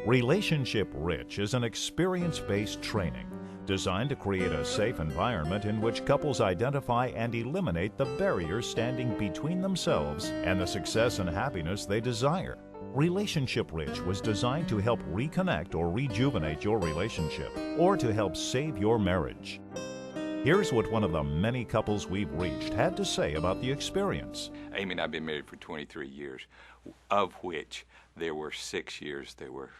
Relationship Rich is an experience-based training designed to create a safe environment in which couples identify and eliminate the barriers standing between themselves and the success and happiness they desire. Relationship Rich was designed to help reconnect or rejuvenate your relationship, or to help save your marriage. Here's what one of the many couples we've reached had to say about the experience. Amy and I have been married for 23 years, of which there were 6 years that were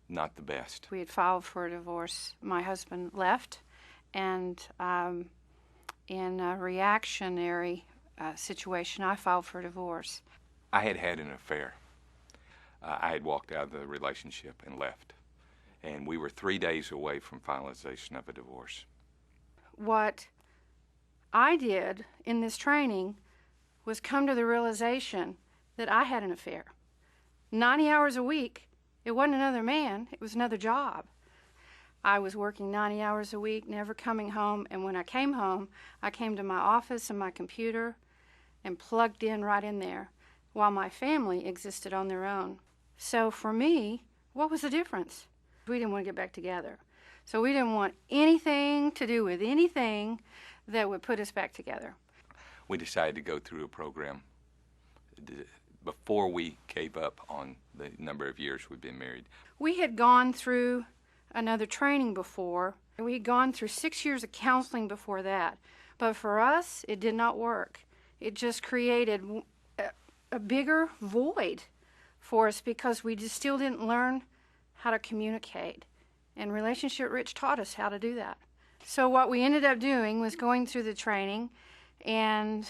not the best. We had filed for a divorce. My husband left, and in a reactionary situation, I filed for divorce. I had had an affair. I had walked out of the relationship and left, and we were 3 days away from finalization of a divorce. What I did in this training was come to the realization that I had an affair. 90 hours a week. It wasn't another man, it was another job. I was working 90 hours a week, never coming home, and when I came home, I came to my office and my computer and plugged in right in there, while my family existed on their own. So for me, what was the difference? We didn't want to get back together. So we didn't want anything to do with anything that would put us back together. We decided to go through a program before we gave up on the number of years we've been married. We had gone through another training before. We had gone through 6 years of counseling before that. But for us, it did not work. It just created a bigger void for us because we just still didn't learn how to communicate. And Relationship Rich taught us how to do that. So what we ended up doing was going through the training, and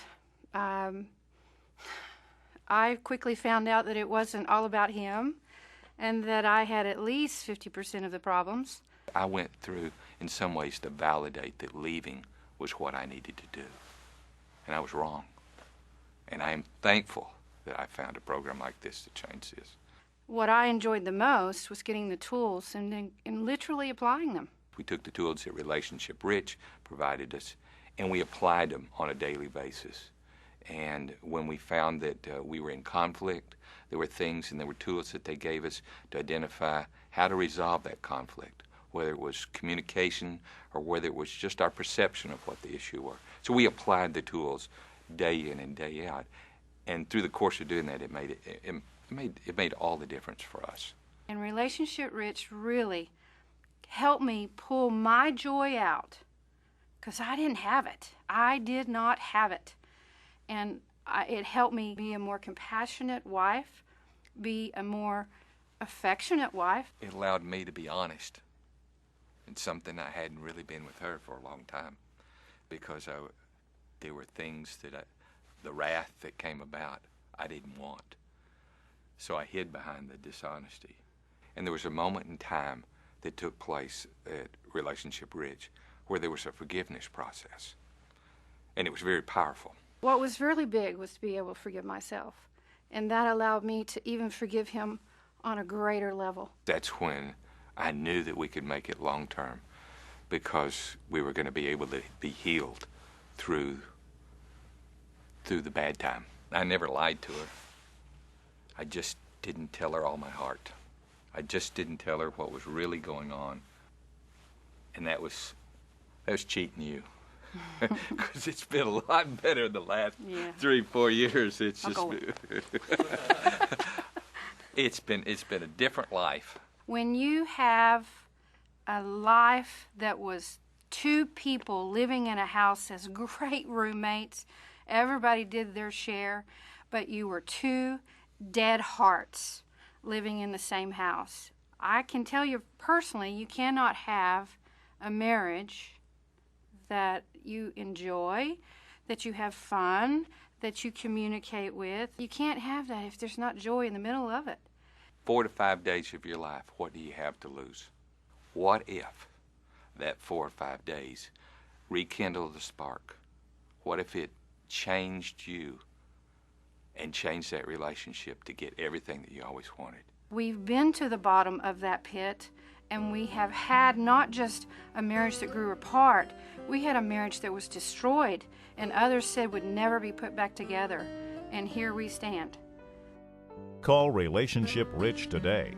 I quickly found out that it wasn't all about him and that I had at least 50% of the problems. I went through, in some ways, to validate that leaving was what I needed to do. And I was wrong. And I am thankful that I found a program like this to change this. What I enjoyed the most was getting the tools and literally applying them. We took the tools that Relationship Rich provided us, and we applied them on a daily basis. And when we found that we were in conflict, there were things and there were tools that they gave us to identify how to resolve that conflict, whether it was communication or whether it was just our perception of what the issue was. So we applied the tools day in and day out. And through the course of doing that, it made all the difference for us. And Relationship Rich really helped me pull my joy out, because I didn't have it. I did not have it. And it helped me be a more compassionate wife, be a more affectionate wife. It allowed me to be honest. It's something I hadn't really been with her for a long time, because there were things that the wrath that came about, I didn't want. So I hid behind the dishonesty. And there was a moment in time that took place at Relationship Rich where there was a forgiveness process. And it was very powerful. What was really big was to be able to forgive myself. And that allowed me to even forgive him on a greater level. That's when I knew that we could make it long term, because we were going to be able to be healed through the bad time. I never lied to her. I just didn't tell her all my heart. I just didn't tell her what was really going on. And that was cheating you. Because it's been a lot better the last 3-4 years. It's just it's been a different life. When you have a life that was two people living in a house as great roommates, everybody did their share, but you were two dead hearts living in the same house. I can tell you personally, you cannot have a marriage that you enjoy, that you have fun, that you communicate with. You can't have that if there's not joy in the middle of it. 4 to 5 days of your life, what do you have to lose? What if that 4 or 5 days rekindled the spark? What if it changed you and changed that relationship to get everything that you always wanted? We've been to the bottom of that pit, and we have had not just a marriage that grew apart, we had a marriage that was destroyed, and others said would never be put back together. And here we stand. Call Relationship Rich today